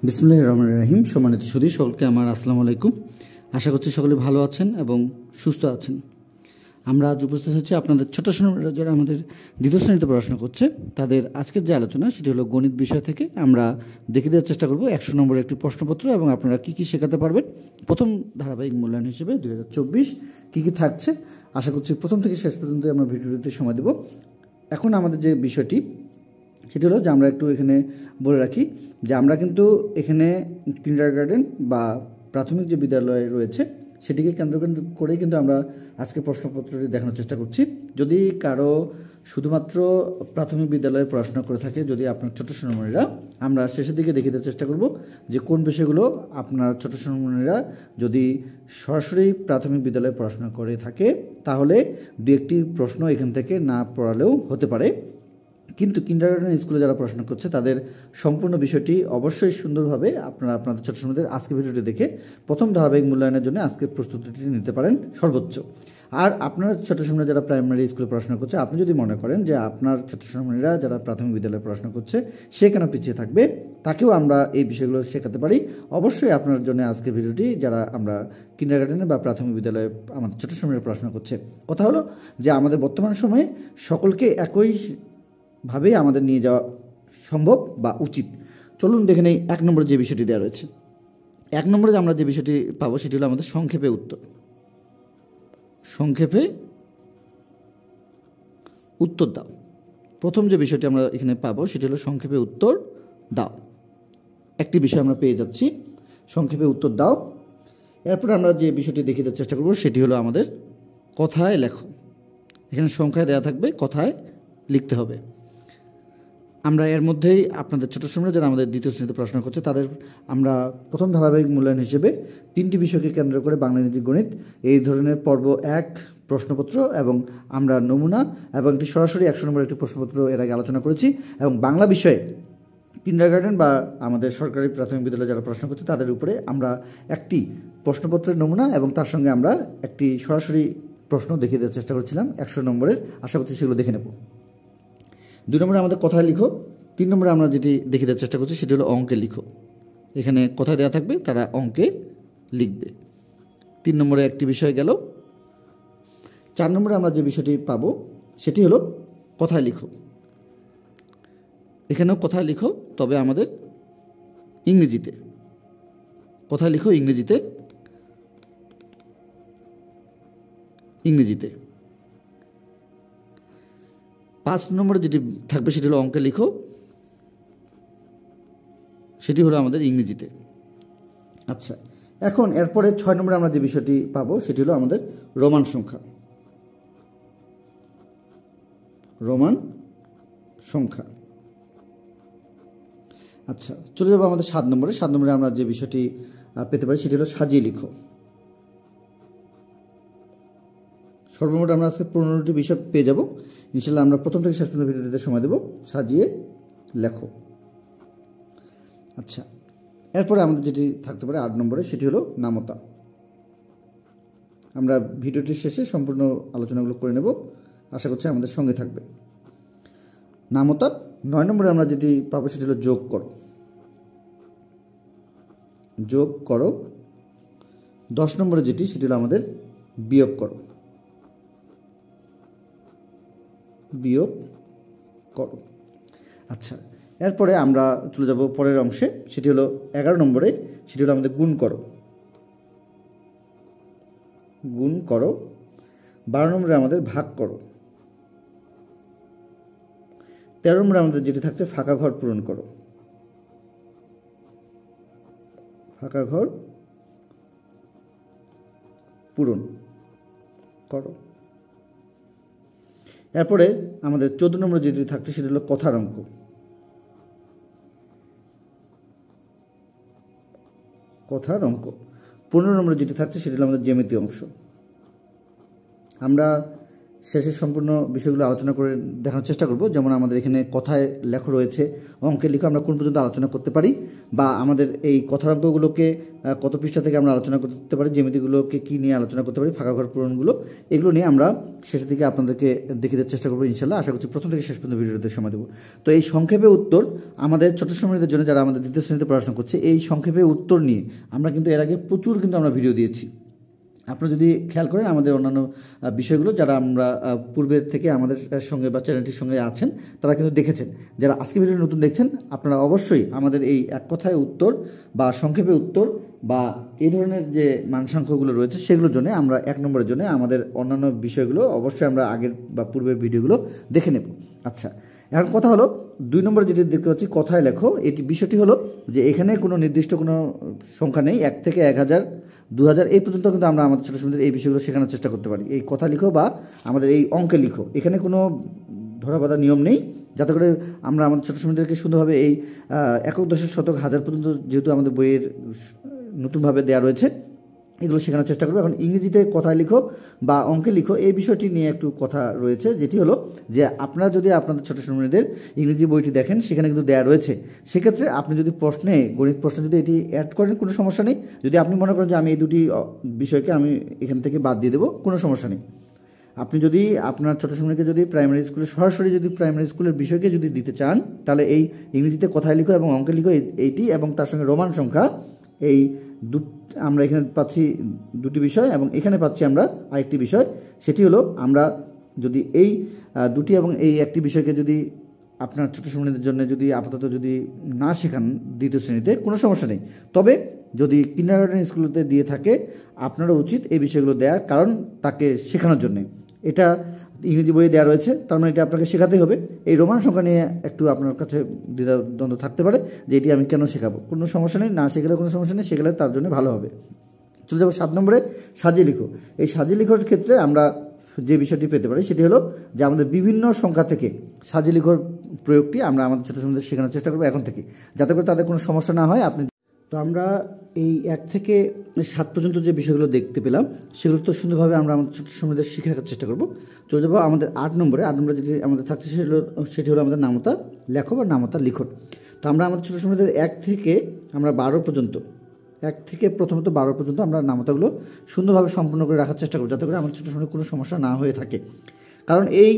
বিসমিল্লাহির রহমানির রহিম। সম্মানিত সুধী সকলকে আমার আসসালামু আলাইকুম। আশা করছি সকলে ভালো আছেন এবং সুস্থ আছেন। আমরা আজ উপস্থিত হচ্ছি আপনাদের ছোট সোনামণিরা যারা আমাদের দ্বিতীয় শ্রেণীতে পড়াশোনা করছে তাদের আজকের যে আলোচনা সেটি হলো গণিত বিষয় থেকে আমরা দেখে দেওয়ার চেষ্টা করব 100 নম্বরের একটি প্রশ্নপত্র এবং আপনারা কী কী শেখাতে পারবেন প্রথম ধারাবাহিক মূল্যায়ন হিসেবে 2024 কী কী থাকছে আশা করছি প্রথম থেকে শেষ পর্যন্ত আমরা ভিডিওতে সময় দেব। এখন আমাদের যে বিষয়টি সেটি হলো যে আমরা একটু এখানে বলে রাখি যে আমরা কিন্তু এখানে কিন্ডারগার্টেন বা প্রাথমিক যে বিদ্যালয় রয়েছে সেটিকে কেন্দ্র করেই কিন্তু আমরা আজকে প্রশ্নপত্রটি দেখানোর চেষ্টা করছি। যদি কারো শুধুমাত্র প্রাথমিক বিদ্যালয়ে পড়াশোনা করে থাকে, যদি আপনার ছোট সোনামণিরা, আমরা শেষের দিকে দেখিয়ে দেওয়ার চেষ্টা করব যে কোন বিষয়গুলো আপনার ছোট সোনামণিরা যদি সরাসরি প্রাথমিক বিদ্যালয়ে পড়াশোনা করে থাকে তাহলে দু একটি প্রশ্ন এখান থেকে না পড়ালেও হতে পারে, কিন্তু কিন্ডারগার্টেন স্কুলে যারা পড়াশোনা করছে তাদের সম্পূর্ণ বিষয়টি অবশ্যই সুন্দরভাবে আপনারা আপনাদের ছোট সোনাদের আজকে ভিডিওটি দেখে প্রথম ধারাবাহিক মূল্যায়নের জন্য আজকের প্রস্তুতিটি নিতে পারেন সর্বোচ্চ। আর আপনার ছোট সোনারা যারা প্রাইমারি স্কুলে পড়াশোনা করছে, আপনি যদি মনে করেন যে আপনার ছোট সোনারা যারা প্রাথমিক বিদ্যালয়ে পড়াশোনা করছে সে কেন পিছিয়ে থাকবে, তাকেও আমরা এই বিষয়গুলো শেখাতে পারি। অবশ্যই আপনার জন্য আজকের ভিডিওটি যারা আমরা কিন্ডারগার্টেনে বা প্রাথমিক বিদ্যালয়ে আমাদের ছোট সোনারা পড়াশোনা করছে। কথা হলো যে আমাদের বর্তমান সময়ে সকলকে একই ভাবেই আমাদের নিয়ে যাওয়া সম্ভব বা উচিত। চলুন দেখে নেই 1 নম্বরে যে বিষয়টি দেওয়া রয়েছে। 1 নম্বরে আমরা যে বিষয়টি পাবো সেটি হলো আমাদের সংক্ষেপে উত্তর। সংক্ষেপে উত্তর দাও। প্রথম যে বিষয়টি আমরা এখানে পাবো সেটি হলো সংক্ষেপে উত্তর দাও। একটি বিষয় আমরা পেয়ে যাচ্ছি, সংক্ষেপে উত্তর দাও। এরপরে আমরা যে বিষয়টি দেখিয়ে দেওয়ার চেষ্টা করব সেটি হলো আমাদের কথায় লেখো। এখানে সংখ্যায় দেওয়া থাকবে, কথায় লিখতে হবে। আমরা এর মধ্যেই আপনাদের ছোট সময় যারা আমাদের দ্বিতীয় শ্রেণীতে পড়াশোনা করছে তাদের আমরা প্রথম ধারাবাহিক মূল্যায়ন হিসেবে 3টি বিষয়কে কেন্দ্র করে বাংলা, ইংরেজি, গণিত এই ধরনের পর্ব 1 প্রশ্নপত্র এবং আমরা নমুনা এবং একটি সরাসরি 100 নম্বরের একটি প্রশ্নপত্র এর আগে আলোচনা করেছি। এবং বাংলা বিষয়ে কিন্ডারগার্টেন বা আমাদের সরকারি প্রাথমিক বিদ্যালয়ে যারা পড়াশোনা করছে তাদের উপরে আমরা একটি প্রশ্নপত্রের নমুনা এবং তার সঙ্গে আমরা একটি সরাসরি প্রশ্ন দেখিয়ে দেওয়ার চেষ্টা করছিলাম 100 নম্বরের। আশা করছি সেগুলো দেখে নেব। 2 নম্বরে আমাদের কথায় লিখো। 3 নম্বরে আমরা যেটি দেখে দেওয়ার চেষ্টা করছি সেটি হলো অঙ্কে লিখো। এখানে কথায় দেওয়া থাকবে, তারা অঙ্কে লিখবে। 3 নম্বরে একটি বিষয় গেল। 4 নম্বরে আমরা যে বিষয়টি পাবো সেটি হলো কথায় লিখো। এখানেও কথায় লিখো, তবে আমাদের ইংরেজিতে। কথায় লিখো ইংরেজিতে। 5 নম্বরে যেটি থাকবে সেটি হলো অঙ্কে লিখো, সেটি হলো আমাদের ইংরেজিতে। আচ্ছা, এখন এরপরে 6 নম্বরে আমরা যে বিষয়টি পাবো সেটি হলো আমাদের রোমান সংখ্যা। রোমান সংখ্যা। আচ্ছা, চলে যাবো আমাদের 7 নম্বরে। 7 নম্বরে আমরা যে বিষয়টি পেতে পারি সেটি হলো সাজিয়ে লিখো। সর্বমোট আমরা আজকে 15টি বিষয় পেয়ে যাব ইনশাল্লাহ। আমরা প্রথম থেকে শেষ পর্যন্ত ভিডিওটিতে সময় দেব। সাজিয়ে লেখো। আচ্ছা, এরপরে আমাদের যেটি থাকতে পারে 8 নম্বরে সেটি হলো নামতা। আমরা ভিডিওটির শেষে সম্পূর্ণ আলোচনাগুলো করে নেব, আশা করছি আমাদের সঙ্গে থাকবে। নামতা। 9 নম্বরে আমরা যেটি পাবো সেটি হলো যোগ করো। যোগ করো। 10 নম্বরে যেটি সেটি হলো আমাদের বিয়োগ করো। বিয়োগ করো। আচ্ছা, এরপরে আমরা চলে যাব পরের অংশে, সেটি হলো 11 নম্বরে, সেটি হলো আমাদের গুণ করো। গুণ করো। 12 নম্বরে আমাদের ভাগ করো। 13 নম্বরে আমাদের যেটি থাকছে ফাঁকা ঘর পূরণ করো। ফাঁকা ঘর পূরণ করো। এরপরে আমাদের 14 নম্বরে যেটি থাকছে সেটি হলো কথার অঙ্ক। কথার অঙ্ক। 15 নম্বরে যেটি থাকছে সেটি হলো আমাদের জ্যামিতি অংশ। আমরা শেষের সম্পূর্ণ বিষয়গুলো আলোচনা করে দেখানোর চেষ্টা করব। যেমন আমাদের এখানে কথায় লেখা রয়েছে, অঙ্কের লিখে আমরা কোন পর্যন্ত আলোচনা করতে পারি, বা আমাদের এই কথার অঙ্কগুলোকে কত পৃষ্ঠা থেকে আমরা আলোচনা করতে পারি, জ্যামিতিগুলোকে কী নিয়ে আলোচনা করতে পারি, ফাঁকা ঘর পূরণগুলো, এগুলো নিয়ে আমরা শেষের দিকে আপনাদেরকে দেখিয়ে দেওয়ার চেষ্টা করবো ইনশাল্লাহ। আশা করছি প্রথম থেকে শেষ পর্যন্ত ভিডিওতে সময় দেবো। তো এই সংক্ষেপে উত্তর আমাদের ছোট শ্রেণীদের জন্য, যারা আমাদের দ্বিতীয় শ্রেণীতে পড়াশোনা করছে, এই সংক্ষেপে উত্তর নিয়ে আমরা কিন্তু এর আগে প্রচুর কিন্তু আমরা ভিডিও দিয়েছি। আপনারা যদি খেয়াল করেন আমাদের অন্যান্য বিষয়গুলো, যারা আমরা পূর্বের থেকে আমাদের সঙ্গে বা চ্যানেলটির সঙ্গে আছেন, তারা কিন্তু দেখেছেন। যারা আজকে ভিডিও নতুন দেখছেন, আপনারা অবশ্যই আমাদের এই এক কথায় উত্তর বা সংক্ষেপে উত্তর বা এই ধরনের যে মানসংখ্যাগুলো রয়েছে সেগুলোর জন্য আমরা 1 নম্বরের জন্য আমাদের অন্যান্য বিষয়গুলো অবশ্যই আমরা আগের বা পূর্বের ভিডিওগুলো দেখে নেব। আচ্ছা, এখন কথা হলো 2 নম্বরে যেটি দেখতে পাচ্ছি, কথায় লেখো। এটি বিষয়টি হলো যে এখানে কোনো নির্দিষ্ট কোনো সংখ্যা নেই, 1 থেকে 1000, 2000 এই পর্যন্ত কিন্তু আমরা আমাদের ছোটো শ্রেণীদের এই বিষয়গুলো শেখানোর চেষ্টা করতে পারি। এই কথা লিখো বা আমাদের এই অঙ্কে লিখো, এখানে কোনো ধরা বাঁধা নিয়ম নেই, যাতে করে আমরা আমাদের ছোটো শ্রেণীদেরকে সুন্দরভাবে এই একক, দশক, শতক, হাজার পর্যন্ত যেহেতু আমাদের বইয়ের নতুনভাবে দেওয়া রয়েছে, এগুলো শেখানোর চেষ্টা করবো। এখন ইংরেজিতে কথায় লিখো বা অঙ্কে লিখো, এই বিষয়টি নিয়ে একটু কথা রয়েছে, যেটি হলো যে আপনারা যদি আপনাদের ছোটো শ্রেণীদের ইংরেজি বইটি দেখেন, সেখানে কিন্তু দেওয়া রয়েছে। সেক্ষেত্রে আপনি যদি প্রশ্নে, গণিত প্রশ্নে যদি এটি অ্যাড করেন, কোনো সমস্যা নেই। যদি আপনি মনে করেন যে আমি এই দুটি বিষয়কে আমি এখান থেকে বাদ দিয়ে দেবো, কোনো সমস্যা নেই। আপনি যদি আপনার ছোটো শ্রেণীকে যদি প্রাইমারি স্কুলে সরাসরি যদি প্রাইমারি স্কুলের বিষয়কে যদি দিতে চান, তাহলে এই ইংরেজিতে কথায় লিখো এবং অঙ্কে লিখো এইটি, এবং তার সঙ্গে রোমান সংখ্যা, এই আমরা এখানে পাচ্ছি 2টি বিষয়, এবং এখানে পাচ্ছি আমরা আরেকটি বিষয়। সেটি হলো আমরা যদি এই 2টি এবং এই একটি বিষয়কে যদি আপনার ছোটো শ্রেণীদের জন্য যদি আপাতত যদি না শেখান দ্বিতীয় শ্রেণীতে, কোনো সমস্যা নেই। তবে যদি কিন্ডারগার্টেন স্কুলতে দিয়ে থাকে, আপনারও উচিত এই বিষয়গুলো দেওয়ার, কারণ তাকে শেখানোর জন্যে। এটা ইংরেজি বইয়ে দেওয়া রয়েছে, তার মানে এটা আপনাকে শেখাতেই হবে। এই রোমান সংখ্যা নিয়ে একটু আপনার কাছে দ্বিধাদ্বন্দ্ব থাকতে পারে যে এটি আমি কেন শেখাবো। কোনো সমস্যা নেই, না শেখালে কোনো সমস্যা নেই, শেখালে তার জন্য ভালো হবে। চলে যাবো 7 নম্বরে, সাজিয়ে লিখো। এই সাজিয়ে লিখোর ক্ষেত্রে আমরা যে বিষয়টি পেতে পারি সেটি হলো যে আমাদের বিভিন্ন সংখ্যা থেকে সাজিয়ে লিখোর প্রয়োগটি আমরা আমাদের ছোটো ছোটো শেখানোর চেষ্টা করবো এখন থেকে, যাতে করে তাদের কোনো সমস্যা না হয়। আপনি তো আমরা এই 1 থেকে 7 পর্যন্ত যে বিষয়গুলো দেখতে পেলাম, সেগুলো তো সুন্দরভাবে আমরা আমাদের ছোটো শ্রেণীদের শিখে রাখার চেষ্টা করবো। চলে যাবো আমাদের 8 নম্বরে। 8 নম্বরে যেটি আমাদের থাকছে সেটি হলো আমাদের নামতা লেখো বা নামতা লিখন। তো আমরা আমাদের ছোটো শ্রেণীদের 1 থেকে আমরা 12 পর্যন্ত, 1 থেকে প্রথমত 12 পর্যন্ত আমরা নামতাগুলো সুন্দরভাবে সম্পূর্ণ করে রাখার চেষ্টা করব, যাতে করে আমাদের ছোটো শ্রেণীর কোনো সমস্যা না হয়ে থাকে। কারণ এই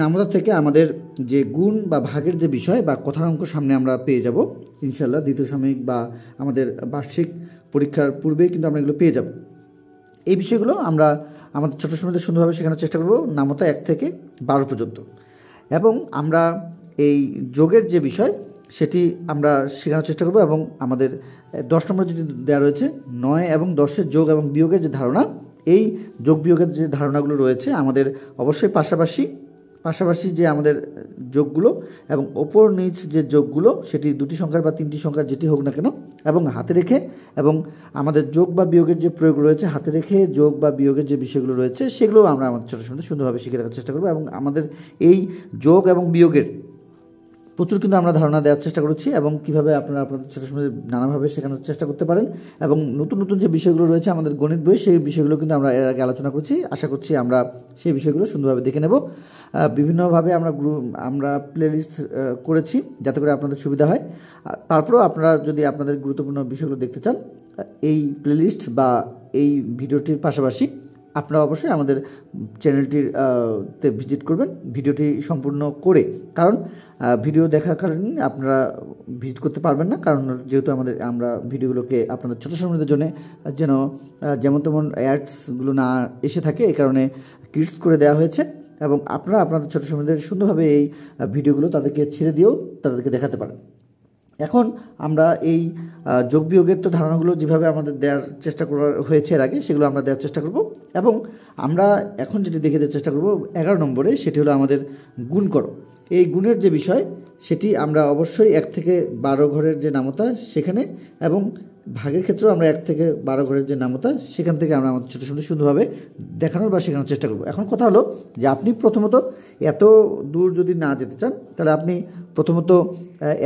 নামতা থেকে আমাদের যে গুণ বা ভাগের যে বিষয় বা কথার অঙ্ক সামনে আমরা পেয়ে যাব ইনশাল্লাহ, দ্বিতীয় সাময়িক বা আমাদের বার্ষিক পরীক্ষার পূর্বেই কিন্তু আমরা এগুলো পেয়ে যাব। এই বিষয়গুলো আমরা আমাদের ছোটো শ্রেণীদের সুন্দরভাবে শেখানোর চেষ্টা করব নামতা 1 থেকে 12 পর্যন্ত। এবং আমরা এই যোগের যে বিষয় সেটি আমরা শেখানোর চেষ্টা করব। এবং আমাদের 10 নম্বরে যেটি দেওয়া রয়েছে 9 এবং 10-এর যোগ এবং বিয়োগের যে ধারণা, এই যোগ বিয়োগের যে ধারণাগুলো রয়েছে আমাদের অবশ্যই পাশাপাশি যে আমাদের যোগগুলো এবং ওপর নিচ যে যোগগুলো, সেটি 2টি সংখ্যার বা 3টি সংখ্যার যেটি হোক না কেন, এবং হাতে রেখে, এবং আমাদের যোগ বা বিয়োগের যে প্রয়োগ রয়েছে হাতে রেখে যোগ বা বিয়োগের যে বিষয়গুলো রয়েছে সেগুলো আমরা আমাদের ছোটো ছোটো সুন্দরভাবে শিখে রাখার চেষ্টা করবো। এবং আমাদের এই যোগ এবং বিয়োগের প্রচুর কিন্তু আমরা ধারণা দেওয়ার চেষ্টা করেছি, এবং কীভাবে আপনারা আপনাদের ছোটো সময় নানাভাবে শেখানোর চেষ্টা করতে পারেন। এবং নতুন নতুন যে বিষয়গুলো রয়েছে আমাদের গণিত বই, সেই বিষয়গুলো কিন্তু আমরা এর আগে আলোচনা করছি। আশা করছি আমরা সেই বিষয়গুলো সুন্দরভাবে দেখে নেব। বিভিন্নভাবে আমরা প্লেলিস্ট করেছি, যাতে করে আপনাদের সুবিধা হয়। তারপরেও আপনারা যদি আপনাদের গুরুত্বপূর্ণ বিষয়গুলো দেখতে চান, এই প্লেলিস্ট বা এই ভিডিওটির পাশাপাশি আপনারা অবশ্যই আমাদের চ্যানেলটির তে ভিজিট করবেন ভিডিওটি সম্পূর্ণ করে, কারণ ভিডিও দেখাকালীন আপনারা ভিজিট করতে পারবেন না, কারণ যেহেতু আমরা ভিডিওগুলোকে আপনাদের ছোটো শ্রেণীদের জন্য যেন যেমন তেমন অ্যাডসগুলো না এসে থাকে, এই কারণে কিডস করে দেওয়া হয়েছে। এবং আপনারা আপনাদের ছোটো শ্রেণীদের সুন্দরভাবে এই ভিডিওগুলো তাদেরকে ছেড়ে দিয়েও তাদেরকে দেখাতে পারেন। এখন আমরা এই যোগ বিয়োগের তো ধারণাগুলো যেভাবে আমাদের দেওয়ার চেষ্টা করা হয়েছে এর আগে, সেগুলো আমরা দেওয়ার চেষ্টা করব। এবং আমরা এখন যেটি দেখে দেওয়ার চেষ্টা করব 11 নম্বরে, সেটি হলো আমাদের গুণ করো। এই গুণের যে বিষয় সেটি আমরা অবশ্যই 1 থেকে 12 ঘরের যে নামতা সেখানে, এবং ভাগের ক্ষেত্রেও আমরা 1 থেকে 12 ঘরের যে নামতা সেখান থেকে আমরা আমাদের ছোটো ছোটো সুন্দরভাবে দেখানোর বা শেখানোর চেষ্টা করব। এখন কথা হলো যে আপনি প্রথমত এত দূর যদি না যেতে চান, তাহলে আপনি প্রথমত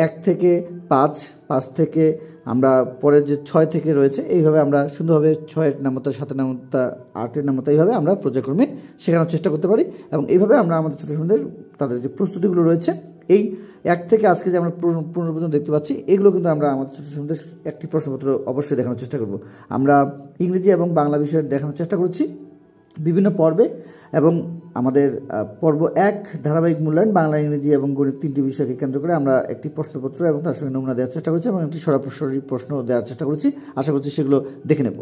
1 থেকে 5, 5 থেকে আমরা পরের যে 6 থেকে রয়েছে এইভাবে আমরা সুন্দরভাবে 6-এর নামতা, 7-এর নামতা, 8-এর নামতা এইভাবে আমরা পর্যায়ক্রমে শেখানোর চেষ্টা করতে পারি। এবং এইভাবে আমরা আমাদের ছোটো ছোটদের তাদের যে প্রস্তুতিগুলো রয়েছে এই 1 থেকে আজকে যে আমরা 15 পর্যন্ত দেখতে পাচ্ছি এগুলো কিন্তু আমরা আমাদের ছোটো ছোটদের একটি প্রশ্নপত্র অবশ্যই দেখানোর চেষ্টা করব। আমরা ইংরেজি এবং বাংলা বিষয়ে দেখানোর চেষ্টা করছি বিভিন্ন পর্বে, এবং আমাদের পর্ব 1 ধারাবাহিক মূল্যায়ন বাংলা, ইংরেজি এবং গণিত 3টি বিষয়কে কেন্দ্র করে আমরা একটি প্রশ্নপত্র এবং তার সঙ্গে নমুনা দেওয়ার চেষ্টা করছি এবং একটি সরাসরি প্রশ্ন দেওয়ার চেষ্টা করছি। আশা করছি সেগুলো দেখে নেব।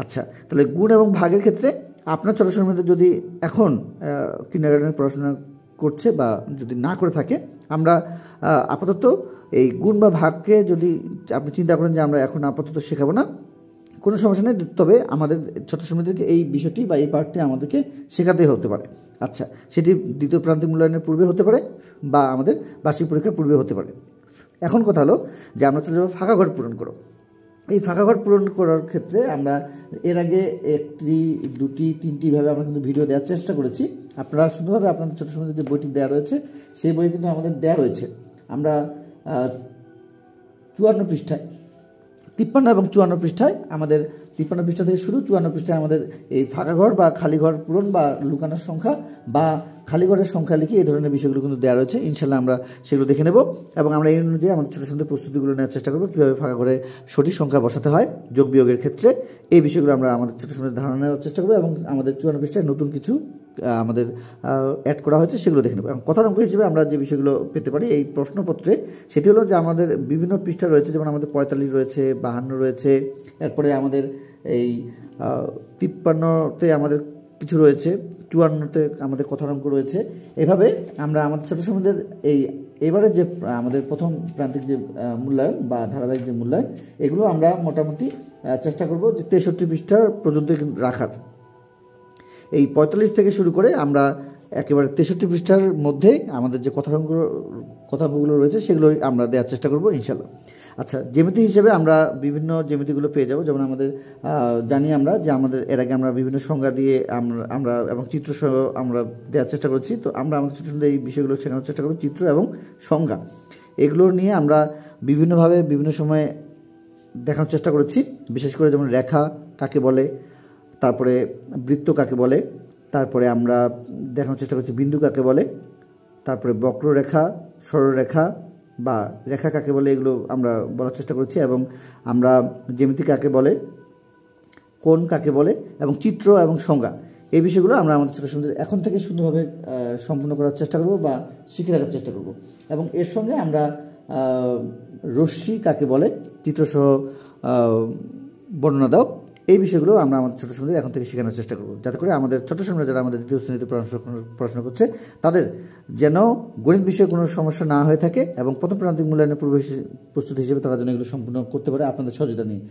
আচ্ছা, তাহলে গুণ এবং ভাগের ক্ষেত্রে আপনার ছোটো ছোটোর মধ্যে যদি এখন কিন্ডারগার্টেনে পড়াশোনা করছে বা যদি না করে থাকে, আমরা আপাতত এই গুণ বা ভাগকে যদি আপনি চিন্তা করেন যে আমরা এখন আপাতত শেখাবো না, কোনো সমস্যা নেই, তবে আমাদের ছোটো সময়দেরকে এই বিষয়টি বা এই পার্টটি আমাদেরকে শেখাতেই হতে পারে। আচ্ছা, সেটি দ্বিতীয় প্রান্তিক মূল্যায়নের পূর্বে হতে পারে বা আমাদের বার্ষিক পরীক্ষার পূর্বে হতে পারে। এখন কথা হলো যে আমরা চলে যাবো ফাঁকা ঘর পূরণ করো। এই ফাঁকা ঘর পূরণ করার ক্ষেত্রে আমরা এর আগে 1টি, 2টি, 3টিভাবে আমরা কিন্তু ভিডিও দেওয়ার চেষ্টা করেছি। আপনারা সুন্দরভাবে আপনাদের ছোটো সময় যে বইটি দেওয়া রয়েছে সেই বই কিন্তু আমাদের দেওয়া রয়েছে। আমরা 54 পৃষ্ঠায়, 53 এবং 54 পৃষ্ঠায় আমাদের 53 পৃষ্ঠা থেকে শুরু, 54 পৃষ্ঠায় আমাদের এই ফাঁকা ঘর বা খালি ঘর পূরণ বা লুকানোর সংখ্যা বা খালি ঘরের সংখ্যা লিখে এই ধরনের বিষয়গুলো কিন্তু দেওয়া রয়েছে। ইনশাল্লাহ আমরা সেগুলো দেখে নেব এবং আমরা এই অনুযায়ী আমাদের ছোটো ছোটো প্রস্তুতিগুলো নেওয়ার চেষ্টা করবো, কীভাবে ফাঁকা ঘরে সঠিক সংখ্যা বসাতে হয় যোগ বিয়োগের ক্ষেত্রে। এই বিষয়গুলো আমরা আমাদের ছোটো ছোটো ধারণা নেওয়ার চেষ্টা করবো এবং আমাদের 54 পৃষ্ঠায় নতুন কিছু আমাদের অ্যাড করা হয়েছে সেগুলো দেখে নেব। এবং কথার অঙ্ক হিসেবে আমরা যে বিষয়গুলো পেতে পারি এই প্রশ্নপত্রে সেটি হলো যে আমাদের বিভিন্ন পৃষ্ঠা রয়েছে, যেমন আমাদের 45 রয়েছে, 52 রয়েছে, এরপরে আমাদের এই 53তে আমাদের কিছু রয়েছে, 54তে আমাদের কথার অঙ্ক রয়েছে। এভাবে আমরা আমাদের ছোটো সময়দের এবারে যে আমাদের প্রথম প্রান্তিক যে মূল্যায়ন বা ধারাবাহিক যে মূল্যায়ন এগুলো আমরা মোটামুটি চেষ্টা করব যে 63 পৃষ্ঠা পর্যন্ত রাখার। এই 45 থেকে শুরু করে আমরা একেবারে 63 পৃষ্ঠার মধ্যে আমাদের যে কথাগুলো রয়েছে সেগুলো আমরা দেওয়ার চেষ্টা করব ইনশাল্লাহ। আচ্ছা, জ্যামিতি হিসেবে আমরা বিভিন্ন জ্যামিতিগুলো পেয়ে যাব, যেমন আমাদের জানি আমরা যে আমাদের এর আগে আমরা বিভিন্ন সংজ্ঞা দিয়ে আমরা এবং চিত্র সহ আমরা দেওয়ার চেষ্টা করছি। তো আমরা আমাদের ছোটো ছোটো এই বিষয়গুলো শেখানোর চেষ্টা করব, চিত্র এবং সংজ্ঞা এগুলো নিয়ে আমরা বিভিন্নভাবে বিভিন্ন সময়ে দেখানোর চেষ্টা করেছি। বিশেষ করে যেমন রেখা কাকে বলে, তারপরে বৃত্ত কাকে বলে, তারপরে আমরা দেখানোর চেষ্টা করছি বিন্দু কাকে বলে, তারপরে বক্ররেখা, সরলরেখা বা রেখা কাকে বলে এগুলো আমরা বলার চেষ্টা করছি। এবং আমরা জ্যামিতি কাকে বলে, কোণ কাকে বলে এবং চিত্র এবং সংজ্ঞা এই বিষয়গুলো আমরা আমাদের ছোটো সুন্দর এখন থেকে সুন্দরভাবে সম্পূর্ণ করার চেষ্টা করব বা শিখে রাখার চেষ্টা করব। এবং এর সঙ্গে আমরা রশ্মি কাকে বলে, চিত্রসহ বর্ণনা দাও, এই বিষয়গুলো আমরা আমাদের ছোটো সময় এখন থেকে শেখানোর চেষ্টা করব, যাতে করে আমাদের ছোটো সময় যারা আমাদের দ্বিতীয় শ্রেণীতে পড়াশোনা করছে তাদের যেন গণিত বিষয়ে কোনো সমস্যা না হয়ে থাকে এবং প্রথম প্রান্তিক মূল্যায়নের পূর্ব প্রস্তুতি হিসেবে তারা যেন এগুলো সম্পূর্ণ করতে পারে আপনাদের সহযোগিতা নিয়ে।